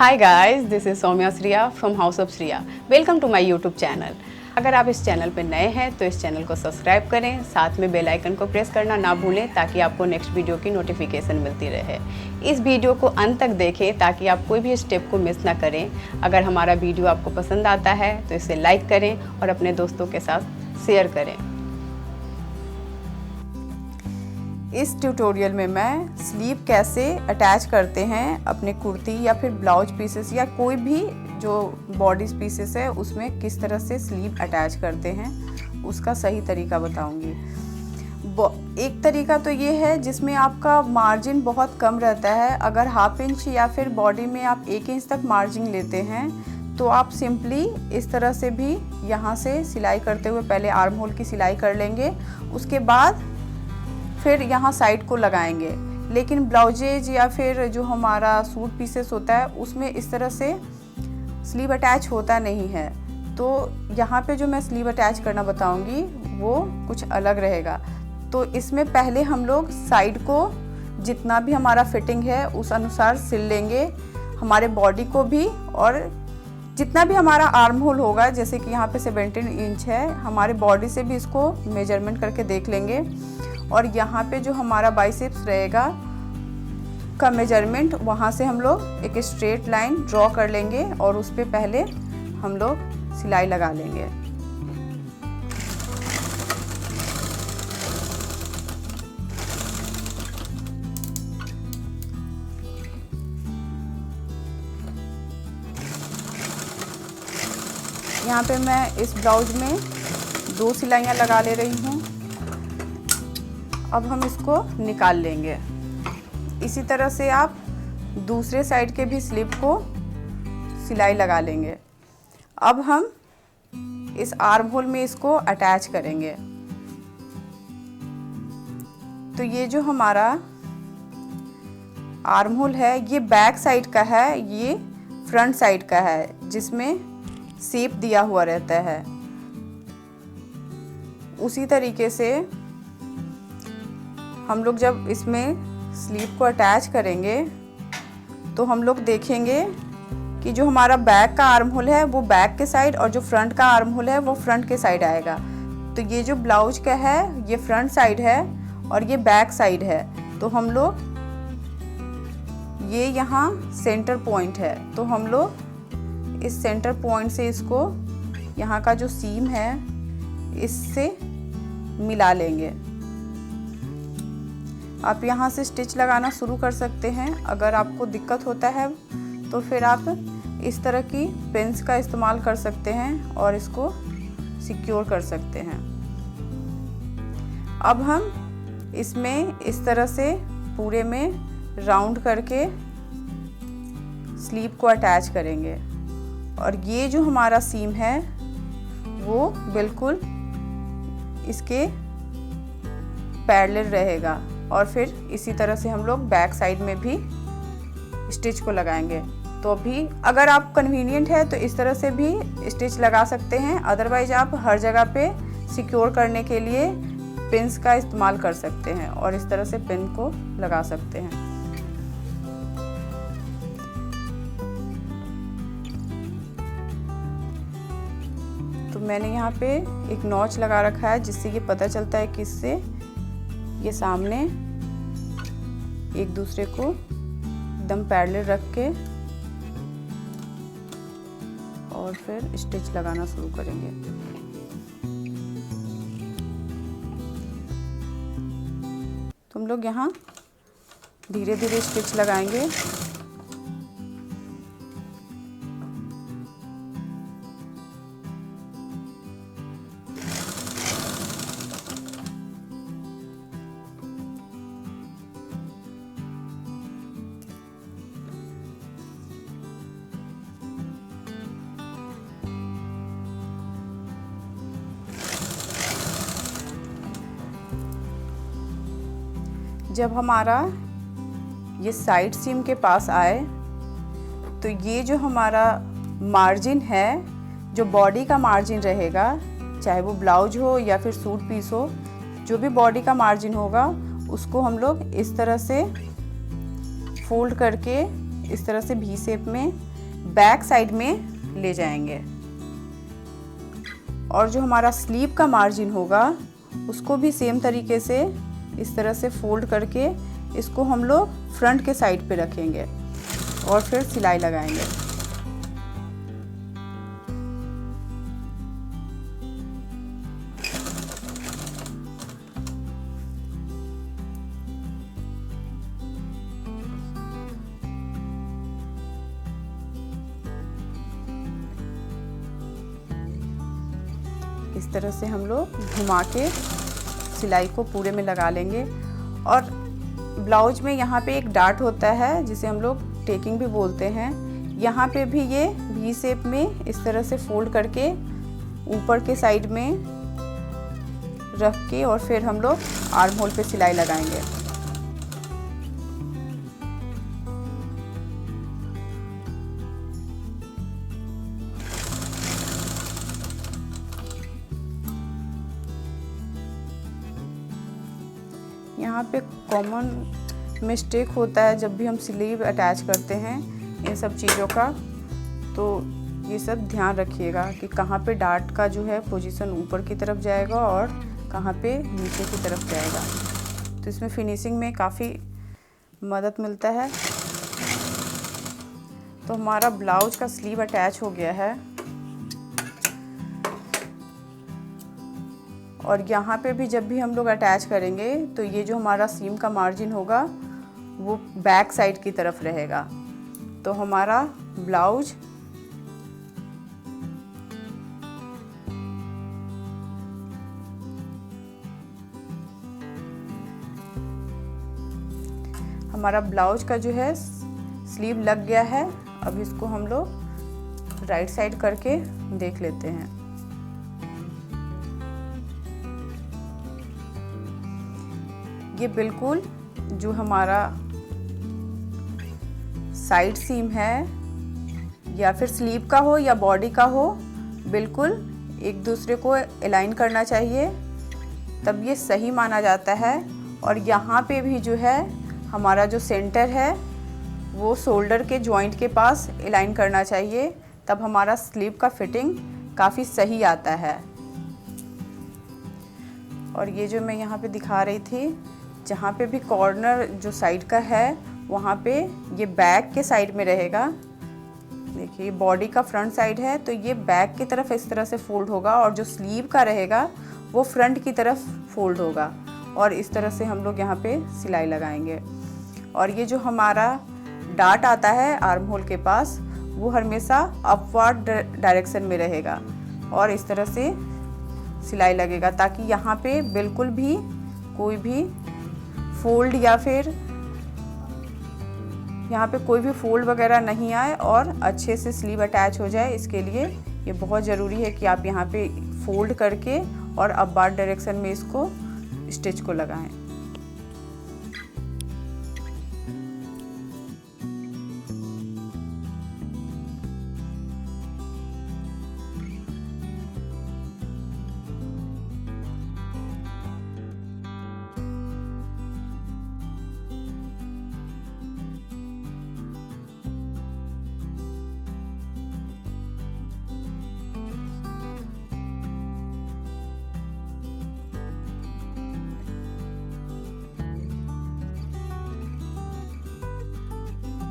Hi guys, this is Soumya Shriya from house of Shriya. Welcome to my YouTube channel. अगर आप इस channel पर नए हैं तो इस चैनल को सब्सक्राइब करें, साथ में बेल आइकन को प्रेस करना ना भूलें ताकि आपको नेक्स्ट वीडियो की नोटिफिकेशन मिलती रहे। इस वीडियो को अंत तक देखें ताकि आप कोई भी स्टेप को मिस ना करें। अगर हमारा वीडियो आपको पसंद आता है तो इसे लाइक करें और अपने दोस्तों के साथ शेयर करें। इस ट्यूटोरियल में मैं स्लीव कैसे अटैच करते हैं अपने कुर्ती या फिर ब्लाउज पीसेस या कोई भी जो बॉडी पीसेस है उसमें किस तरह से स्लीव अटैच करते हैं उसका सही तरीका बताऊंगी। एक तरीका तो ये है जिसमें आपका मार्जिन बहुत कम रहता है। अगर ½ इंच या फिर बॉडी में आप 1 इंच तक मार्जिन लेते हैं तो आप सिंपली इस तरह से भी यहाँ से सिलाई करते हुए पहले आर्म होल की सिलाई कर लेंगे, उसके बाद फिर यहाँ साइड को लगाएंगे। लेकिन ब्लाउजेज या फिर जो हमारा सूट पीसेस होता है उसमें इस तरह से स्लीव अटैच होता नहीं है, तो यहाँ पे जो मैं स्लीव अटैच करना बताऊंगी वो कुछ अलग रहेगा। तो इसमें पहले हम लोग साइड को जितना भी हमारा फिटिंग है उस अनुसार सिल लेंगे, हमारे बॉडी को भी, और जितना भी हमारा आर्म होल होगा, जैसे कि यहाँ पे 17 इंच है, हमारे बॉडी से भी इसको मेजरमेंट करके देख लेंगे। और यहाँ पे जो हमारा बाइसेप्स रहेगा का मेजरमेंट, वहाँ से हम लोग एक स्ट्रेट लाइन ड्रॉ कर लेंगे और उस पर पहले हम लोग सिलाई लगा लेंगे। यहाँ पे मैं इस ब्लाउज में 2 सिलाइयाँ लगा ले रही हूँ। अब हम इसको निकाल लेंगे। इसी तरह से आप दूसरे साइड के भी स्लीव को सिलाई लगा लेंगे। अब हम इस आर्म होल में इसको अटैच करेंगे। तो ये जो हमारा आर्म होल है ये बैक साइड का है, ये फ्रंट साइड का है जिसमें शेप दिया हुआ रहता है। उसी तरीके से हम लोग जब इसमें स्लीव को अटैच करेंगे तो हम लोग देखेंगे कि जो हमारा बैक का आर्म होल है वो बैक के साइड और जो फ्रंट का आर्म होल है वो फ्रंट के साइड आएगा। तो ये जो ब्लाउज का है ये फ्रंट साइड है और ये बैक साइड है। तो हम लोग ये यहाँ सेंटर पॉइंट है, तो हम लोग इस सेंटर पॉइंट से इसको यहाँ का जो सीम है इससे मिला लेंगे। आप यहाँ से स्टिच लगाना शुरू कर सकते हैं। अगर आपको दिक्कत होता है तो फिर आप इस तरह की पिन्स का इस्तेमाल कर सकते हैं और इसको सिक्योर कर सकते हैं। अब हम इसमें इस तरह से पूरे में राउंड करके स्लीव को अटैच करेंगे और ये जो हमारा सीम है वो बिल्कुल इसके पैरेलल रहेगा। और फिर इसी तरह से हम लोग बैक साइड में भी स्टिच को लगाएंगे। तो अभी अगर आप कन्वीनियंट है तो इस तरह से भी स्टिच लगा सकते हैं, अदरवाइज आप हर जगह पे सिक्योर करने के लिए पिन्स का इस्तेमाल कर सकते हैं और इस तरह से पिन को लगा सकते हैं। तो मैंने यहाँ पे एक नॉच लगा रखा है जिससे ये पता चलता है कि इससे ये सामने एक दूसरे को एकदम पैरेलल रख के और फिर स्टिच लगाना शुरू करेंगे। तो हम लोग यहाँ धीरे धीरे स्टिच लगाएंगे। जब हमारा ये साइड सीम के पास आए तो ये जो हमारा मार्जिन है, जो बॉडी का मार्जिन रहेगा, चाहे वो ब्लाउज हो या फिर सूट पीस हो, जो भी बॉडी का मार्जिन होगा उसको हम लोग इस तरह से फोल्ड करके इस तरह से वी शेप में बैक साइड में ले जाएंगे। और जो हमारा स्लीव का मार्जिन होगा उसको भी सेम तरीके से इस तरह से फोल्ड करके इसको हम लोग फ्रंट के साइड पे रखेंगे और फिर सिलाई लगाएंगे। इस तरह से हम लोग घुमा के सिलाई को पूरे में लगा लेंगे। और ब्लाउज में यहाँ पे एक डार्ट होता है जिसे हम लोग टेकिंग भी बोलते हैं। यहाँ पे भी ये वी शेप में इस तरह से फोल्ड करके ऊपर के साइड में रख के और फिर हम लोग आर्म होल पे सिलाई लगाएंगे। यहाँ पे कॉमन मिस्टेक होता है जब भी हम स्लीव अटैच करते हैं इन सब चीज़ों का, तो ये सब ध्यान रखिएगा कि कहाँ पे डार्ट का जो है पोजीशन ऊपर की तरफ जाएगा और कहाँ पे नीचे की तरफ जाएगा। तो इसमें फिनिशिंग में काफ़ी मदद मिलता है। तो हमारा ब्लाउज का स्लीव अटैच हो गया है और यहाँ पे भी जब भी हम लोग अटैच करेंगे तो ये जो हमारा सीम का मार्जिन होगा वो बैक साइड की तरफ रहेगा। तो हमारा ब्लाउज का जो है स्लीव लग गया है। अब इसको हम लोग राइट साइड करके देख लेते हैं। ये बिल्कुल जो हमारा साइड सीम है या फिर स्लीव का हो या बॉडी का हो, बिल्कुल एक दूसरे को अलाइन करना चाहिए, तब ये सही माना जाता है। और यहाँ पे भी जो है हमारा जो सेंटर है वो शोल्डर के जॉइंट के पास अलाइन करना चाहिए, तब हमारा स्लीव का फिटिंग काफ़ी सही आता है। और ये जो मैं यहाँ पे दिखा रही थी, जहाँ पे भी कॉर्नर जो साइड का है वहाँ पे ये बैक के साइड में रहेगा। देखिए बॉडी का फ्रंट साइड है तो ये बैक की तरफ इस तरह से फोल्ड होगा और जो स्लीव का रहेगा वो फ्रंट की तरफ फोल्ड होगा। और इस तरह से हम लोग यहाँ पे सिलाई लगाएंगे। और ये जो हमारा डार्ट आता है आर्म होल के पास वो हमेशा अपवर्ड डायरेक्शन में रहेगा और इस तरह से सिलाई लगेगा, ताकि यहाँ पे बिल्कुल भी कोई भी फोल्ड या फिर यहाँ पे कोई भी फोल्ड वगैरह नहीं आए और अच्छे से स्लीव अटैच हो जाए। इसके लिए ये बहुत ज़रूरी है कि आप यहाँ पे फोल्ड करके और अपवर्ड डायरेक्शन में इसको स्टिच को लगाएं।